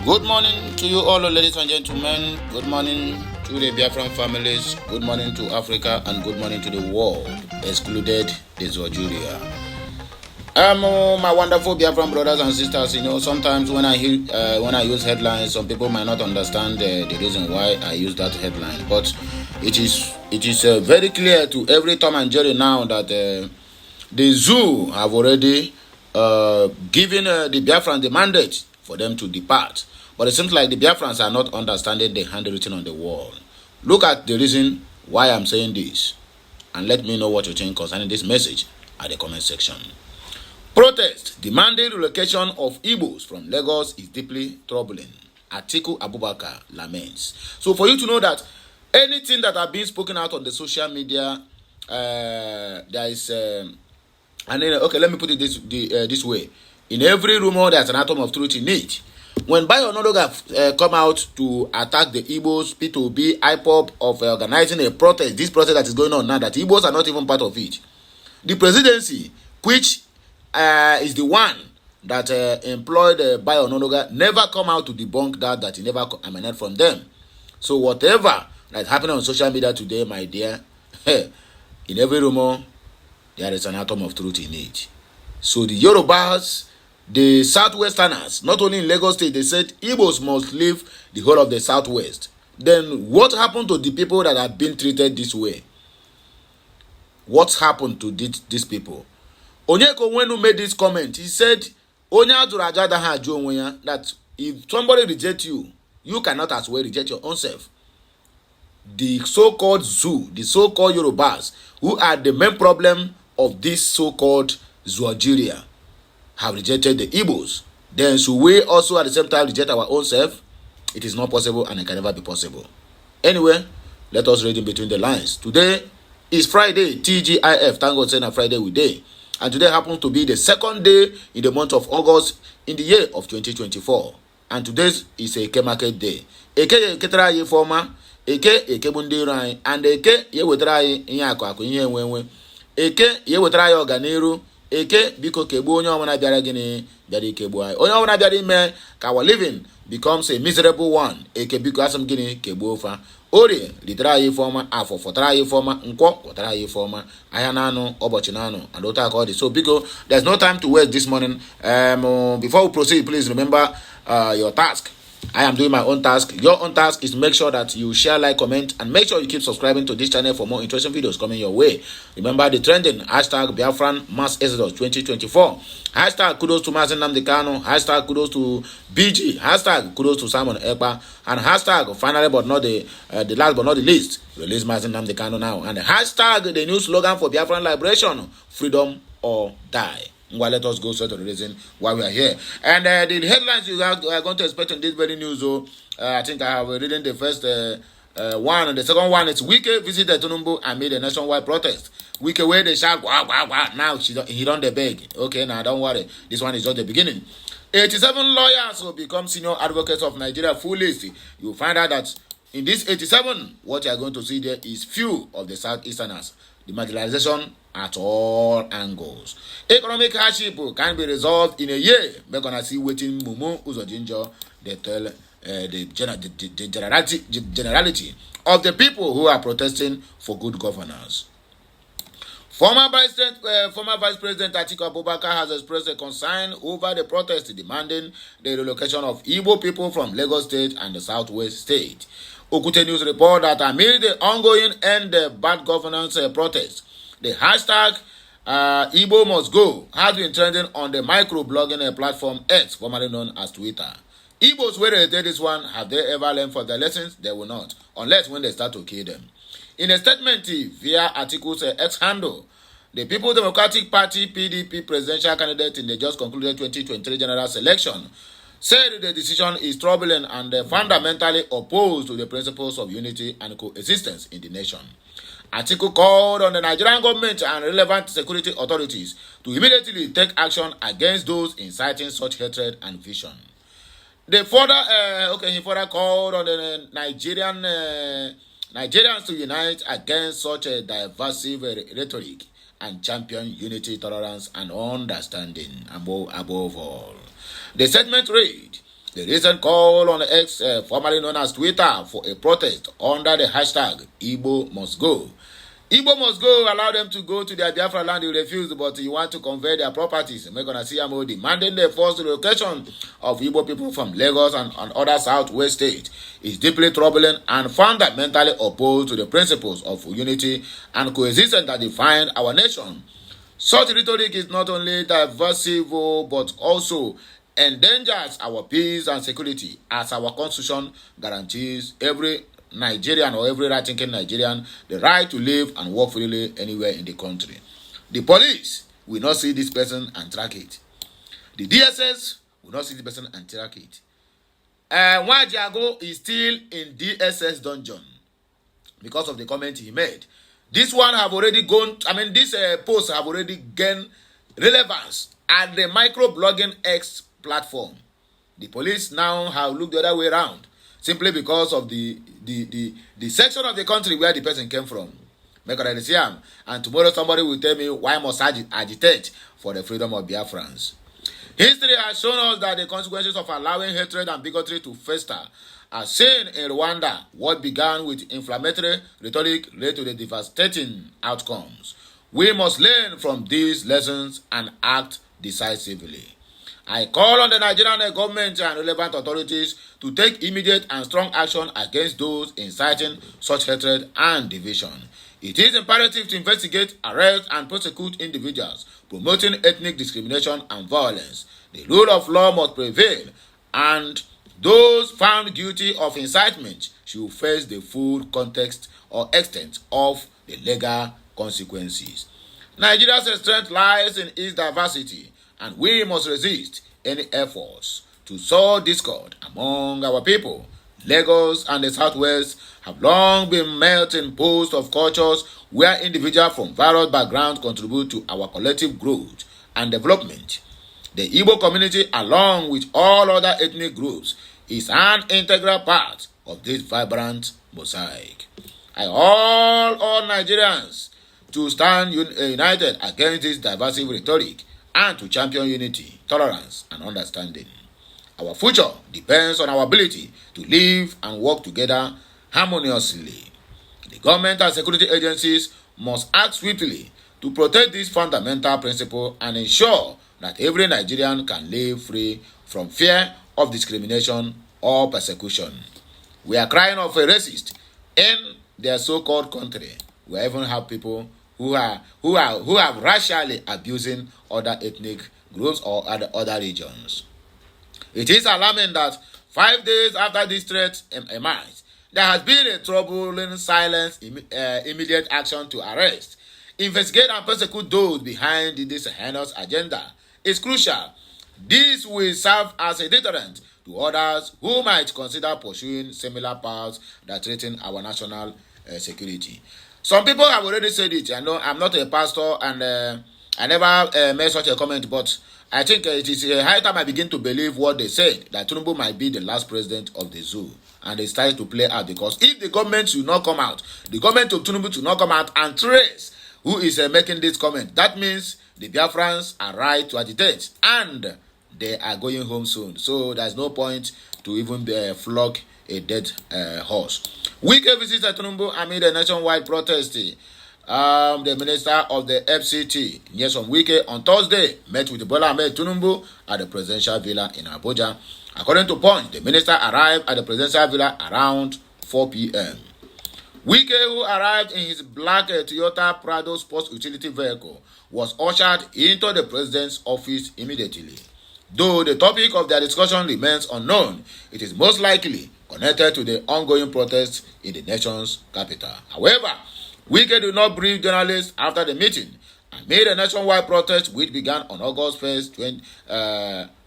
Good morning to you all, ladies and gentlemen. Good morning to the Biafran families. Good morning to Africa, and good morning to the world, excluded the Zoogeria. My wonderful Biafran brothers and sisters. Sometimes when I use headlines, some people might not understand the reason why I use that headline. But it is very clear to every Tom and Jerry now that the zoo have already given the Biafran the mandate for them to depart. But it seems like the Biafrans are not understanding the handwritten on the wall. Look at the reason why I'm saying this, and let me know what you think concerning this message at the comment section. Protest demanding relocation of Igbos from Lagos is deeply troubling. Atiku Abubakar laments. So for you to know that anything that have been spoken out on the social media, there is, okay, let me put it this way. In every rumor, there's an atom of truth in it. When Bayo Onodoga come out to attack the Igbos, P2B, IPOP of organizing a protest, this protest that is going on now, that Igbos are not even part of it. The presidency, which is the one that employed Bayo Onodoga, never come out to debunk that he never emanated from them. So whatever that happening on social media today, my dear, in every rumor, there is an atom of truth in it. So the Yorubas, the Southwesterners, not only in Lagos State, they said Igbos must leave the whole of the Southwest. Then what happened to the people that have been treated this way? What happened to these people? Onyeko, when who made this comment, he said, that if somebody rejects you, you cannot as well reject your own self. The so-called zoo, the so-called Yorubas, who are the main problem of this so-called Zoogeria, have rejected the Igbos. Then should we also at the same time reject our own self? It is not possible, and it can never be possible. Anyway, let us read in between the lines. Today is Friday, TGIF. Thank God saying a Friday we day. And today happens to be the second day in the month of August in the year of 2024. And today is a Eke market day. Eke ketara ye forma, Eke bundi rai, and Eke ye wetara ye nyako ako nye wenwe. Eke ye wetara ye organiru. Eke biko kegbu onye ọbụla bịara gịnị bịara ikegbu anyị. Onye ọbụla bịara ime ka our living becomes a miserable one. Eke biko asị m gịnị kegbu ofa. Orie litere anyị ifeọma, afọ fọtara anyị ifeọma, nkwọ fọtara anyị ifeọma, ahịa na-anụ, ụbọchị na-anụ, and otu aka ọ dị. So biko, there's no time to waste this morning. Before we proceed, please remember your task. I am doing my own task. Your own task is to make sure that you share, like, comment, and make sure you keep subscribing to this channel for more interesting videos coming your way. Remember the trending hashtag Biafran Mass Exodus 2024, hashtag Kudos to Mazen Namdekano, hashtag Kudos to Brgie, hashtag Kudos to Simon Ekpa, and hashtag finally but not the last but not the least, release Mazen Namdekano now, and hashtag the new slogan for Biafran liberation, freedom or die. Well, let us go straight to the reason why we are here. And the headlines you are going to expect in this very news, I think I have written the first one, and the second one is Wike visited Tunumbu and made a nationwide protest. Wike where they shout, wow, wow, wow. Now he done the beg. Okay, now don't worry. This one is just the beginning. 87 lawyers will become senior advocates of Nigeria full list. You find out that in this 87, what you are going to see there is few of the Southeasterners. The marginalization at all angles. Economic hardship can be resolved in a year. We're gonna see waiting Mumu Uzodinjo. They tell the generality of the people who are protesting for good governance. Former Vice President Atiku Abubakar has expressed a concern over the protest demanding the relocation of Igbo people from Lagos State and the Southwest State. Okute News report that amid the ongoing end bad governance protest, the hashtag Igbo must go has been trending on the microblogging platform X, formerly known as Twitter. Igbos, where they did this one, have they ever learned from their lessons? They will not, unless when they start to kill them. In a statement via Atiku's X handle, the People's Democratic Party PDP presidential candidate in the just concluded 2023 general election said the decision is troubling and fundamentally opposed to the principles of unity and coexistence in the nation. Atiku called on the Nigerian government and relevant security authorities to immediately take action against those inciting such hatred and vision. He further called on the Nigerians to unite against such a divisive rhetoric and champion unity, tolerance, and understanding above all. The statement read, The recent call on X, formerly known as Twitter, for a protest under the hashtag Igbo Must Go. Igbo must go, allow them to go to their Biafra land. They refused, but you want to convert their properties. Make on a CMO demanding the forced relocation of Igbo people from Lagos and other southwest states is deeply troubling and fundamentally opposed to the principles of unity and coexistence that define our nation. Such rhetoric is not only divisive but also endangers our peace and security, as our constitution guarantees every Nigerian or every right-thinking Nigerian the right to live and work freely anywhere in the country. The police will not see this person and track it. The DSS will not see this person and track it. Nwajiago is still in DSS dungeon because of the comment he made. This one have already gone, this post have already gained relevance at the microblogging X platform. The police now have looked the other way around, simply because of the section of the country where the person came from. And tomorrow somebody will tell me why must I agitate for the freedom of Biafrans. History has shown us that the consequences of allowing hatred and bigotry to fester are seen in Rwanda. What began with inflammatory rhetoric led to the devastating outcomes. We must learn from these lessons and act decisively. I call on the Nigerian government and relevant authorities to take immediate and strong action against those inciting such hatred and division. It is imperative to investigate, arrest, and prosecute individuals promoting ethnic discrimination and violence. The rule of law must prevail, and those found guilty of incitement should face the full context or extent of the legal consequences. Nigeria's strength lies in its diversity, and we must resist any efforts to sow discord among our people. Lagos and the Southwest have long been melting pots of cultures where individuals from various backgrounds contribute to our collective growth and development. The Igbo community, along with all other ethnic groups, is an integral part of this vibrant mosaic. I call all Nigerians to stand united against this divisive rhetoric and to champion unity, tolerance, and understanding. Our future depends on our ability to live and work together harmoniously. The government and security agencies must act swiftly to protect this fundamental principle and ensure that every Nigerian can live free from fear of discrimination or persecution. We are crying of a racist in their so-called country. We even have people who have racially abusing other ethnic groups or other regions. It is alarming that 5 days after this threat emerged, there has been a troubling silence, immediate action to arrest, investigate, and prosecute those behind this heinous agenda. Is crucial. This will serve as a deterrent to others who might consider pursuing similar paths that threaten our national security. Some people have already said it. I know I'm not a pastor and I never made such a comment, but I think it is a high time I begin to believe what they said, that Tinubu might be the last president of the zoo. And they started to play out, because if the government should not come out, the government of Tinubu should not come out and trace who is making this comment, that means the Biafrans are right to agitate and they are going home soon. So there's no point to even flog a dead horse. Wike visited Tinubu amid a nationwide protest. The minister of the FCT, Nyesom Wike, on Thursday met with Bola Ahmed Tinubu at the presidential villa in Abuja. According to Punch, the minister arrived at the presidential villa around 4 p.m. Wike, who arrived in his black Toyota Prado sports utility vehicle, was ushered into the president's office immediately. Though the topic of their discussion remains unknown, it is most likely connected to the ongoing protests in the nation's capital. However, Wike did not brief journalists after the meeting and made a nationwide protest which began on August 1st,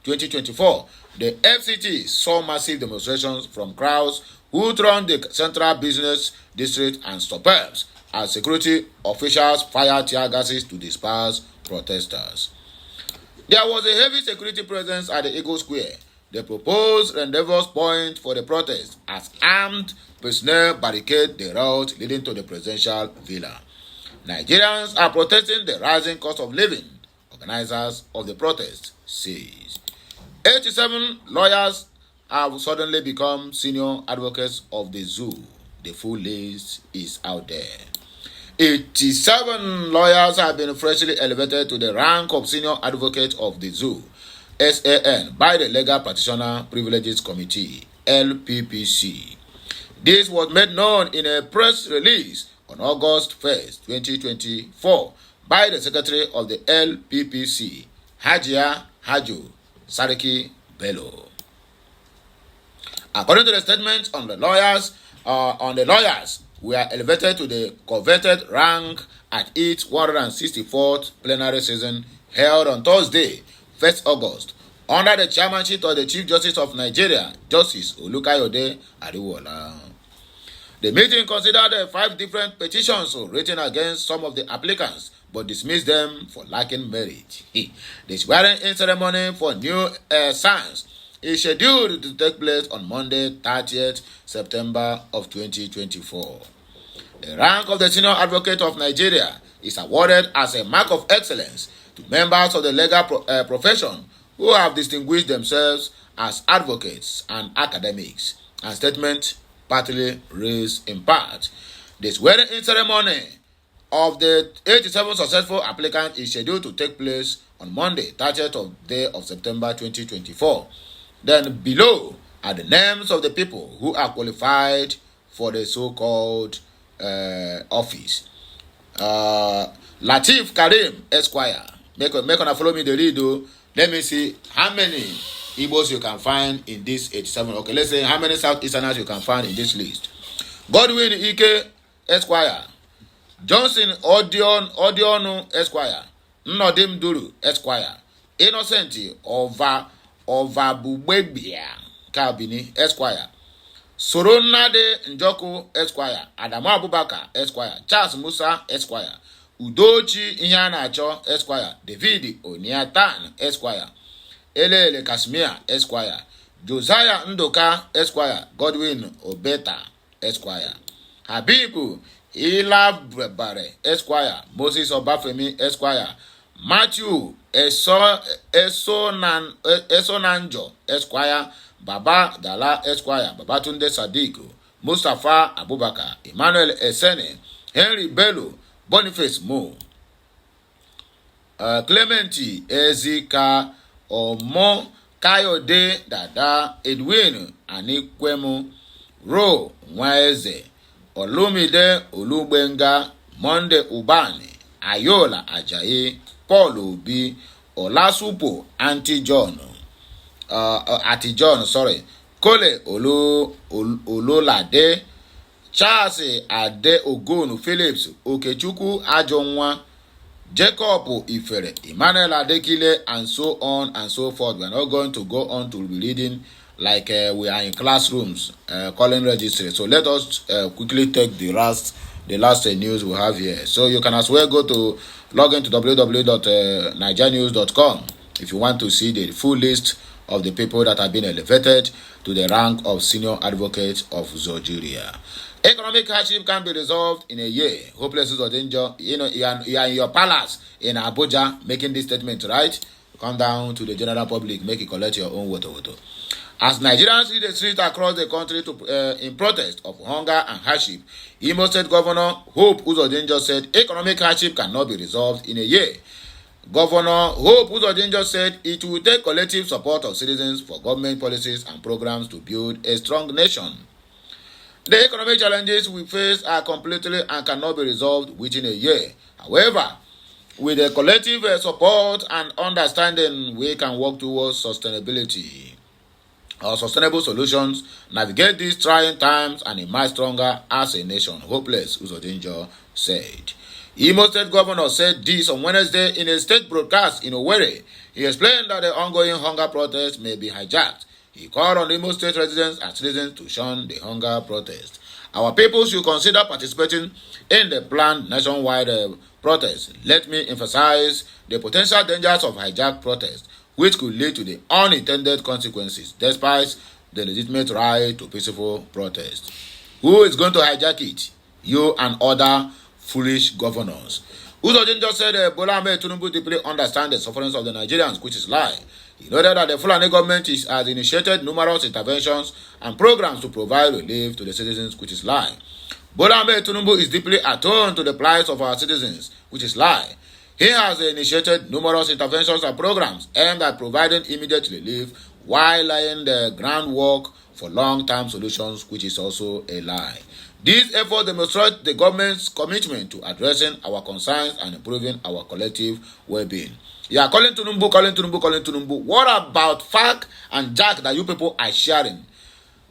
2024. The FCT saw massive demonstrations from crowds who thronged the central business district and suburbs as security officials fired tear gases to disperse protesters. There was a heavy security presence at the Eagle Square, the proposed rendezvous point for the protest, as armed personnel barricade the route leading to the presidential villa. Nigerians are protesting the rising cost of living, organizers of the protest says. 87 lawyers have suddenly become senior advocates of the zoo. The full list is out there. 87 lawyers have been freshly elevated to the rank of senior advocate of the zoo, SAN, by the Legal Practitioner Privileges Committee, LPPC. This was made known in a press release on August 1st, 2024, by the Secretary of the LPPC, Hajia Haju Sariki Bello. According to the statement on the lawyers, were elevated to the coveted rank at its 164th plenary session held on Thursday, 1st August, under the chairmanship of the Chief Justice of Nigeria, Justice Olukayode Ariwola. The meeting considered 5 different petitions written against some of the applicants, but dismissed them for lacking merit. The swearing-in ceremony for new SANs is scheduled to take place on Monday, 30th September of 2024. The rank of the Senior Advocate of Nigeria is awarded as a mark of excellence to members of the legal profession who have distinguished themselves as advocates and academics, and statement partly raised in part. The swearing-in ceremony of the 87 successful applicants is scheduled to take place on Monday, 30th day of September 2024. Then below are the names of the people who are qualified for the so-called office. Latif Karim Esquire. Make on follow me the read though. Let me see how many Igbos you can find in this 87. Okay, let's say how many Southeasterners you can find in this list. Godwin Ike Esquire. Johnson Odionu Esquire. Nnodim Duru Esquire. Innocent Ovabubebia Kabini Esquire. Soronade Njoku Esquire. Adamu Abubakar Esquire. Charles Musa Esquire. Udochi Ihanacho Esquire. David Oniatan Esquire. Elele Kashmir Esquire. Josiah Ndoka Esquire. Godwin Obeta Esquire. Habibu Ilabare Esquire. Moses Obafemi Esquire. Matthew Esonanjo Esquire. Baba Dala Esquire. Babatunde Sadiku. Mustafa Abubakar. Emmanuel Esene. Henry Bello. Boniface Mo. Clementi Ezika Omo Kayode Dada Edwin Anikwemu Ro Nweze Olumide Olugbenga Monde Ubani Ayola Ajayi Paul Obi Olasupo Kole Ololade Charles Ade Ogonu Phillips Okechukwu Ajonwa Jacob Ifere, Emmanuel Adekile, and so on and so forth. We are not going to go on to be reading like we are in classrooms calling registry. So let us quickly take the last news we have here. So you can as well go to log into www.nigerianews.com if you want to see the full list of the people that have been elevated to the rank of senior advocate of Zoogeria. Economic hardship can be resolved in a year. Hopelessness or danger. You are in your palace in Abuja making this statement, right? Come down to the general public, make it collect your own water. As Nigerians see the streets across the country in protest of hunger and hardship, Imo State Governor Hope Uzodinjo said economic hardship cannot be resolved in a year. Governor Hope Uzodinjo said it will take collective support of citizens for government policies and programs to build a strong nation. The economic challenges we face are completely and cannot be resolved within a year. However, with the collective support and understanding, we can work towards sustainability. Our sustainable solutions, navigate these trying times, and emerge stronger as a nation. Hopeless, Uzodinjo said. Imo State Governor said this on Wednesday in a state broadcast in Owerri. He explained that the ongoing hunger protest may be hijacked. He called on Imo State residents and citizens to shun the hunger protest. Our people should consider participating in the planned nationwide protest. Let me emphasize the potential dangers of hijacked protest, which could lead to the unintended consequences, despite the legitimate right to peaceful protest. Who is going to hijack it? You and other foolish governors. Uzodinjo said Bola Ahmed Tinubu deeply understands the sufferings of the Nigerians, which is lie. He noted that the Fulani government has initiated numerous interventions and programs to provide relief to the citizens, which is lie. Bola Ahmed Tinubu is deeply attuned to the plight of our citizens, which is lie. He has initiated numerous interventions and programs aimed at providing immediate relief while laying the groundwork for long-term solutions, which is also a lie. These efforts demonstrate the government's commitment to addressing our concerns and improving our collective well-being. You are calling Tinubu. What about FAC and Jack that you people are sharing?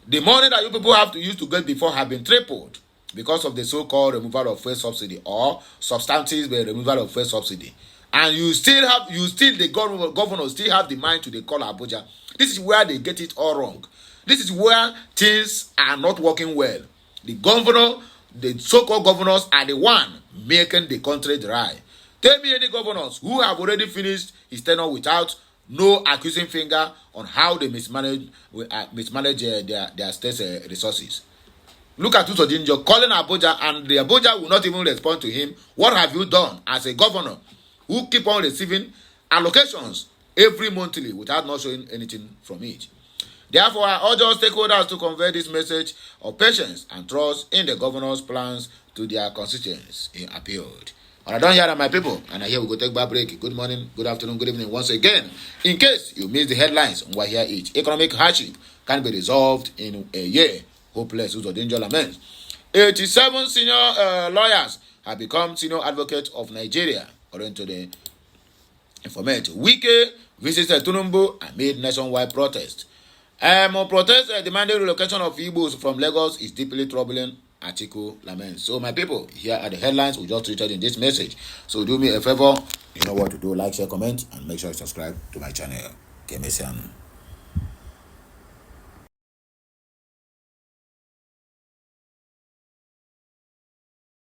The money that you people have to use to get before have been tripled because of the so-called removal of fuel subsidy or substantive removal of fuel subsidy. And the governor still have the mind to call Abuja. This is where they get it all wrong. This is where things are not working well. The governor, the so-called governors are the one making the country dry. Tell me any governors who have already finished his tenure without no accusing finger on how they mismanage their state's resources. Look at Usodinjo calling Abuja, and the Abuja will not even respond to him. What have you done as a governor who keep on receiving allocations every monthly without not showing anything from it? Therefore, I urge all stakeholders to convey this message of patience and trust in the governor's plans to their constituents. He appealed. But I don't hear that, my people, and I hear we go take back break. Good morning, good afternoon, good evening once again. In case you missed the headlines on what here is, economic hardship can be resolved in a year. Hopeless Usodinjo laments. 87 senior lawyers have become senior advocates of Nigeria, according to the information. Wike visited Tinubu amid nationwide protest. Protest demanding relocation of Igbos from Lagos is deeply troubling, article laments. So my people, here are the headlines we just treated in this message. So do me a favor, you know what to do, like, share, comment, and make sure you subscribe to my channel. MSE.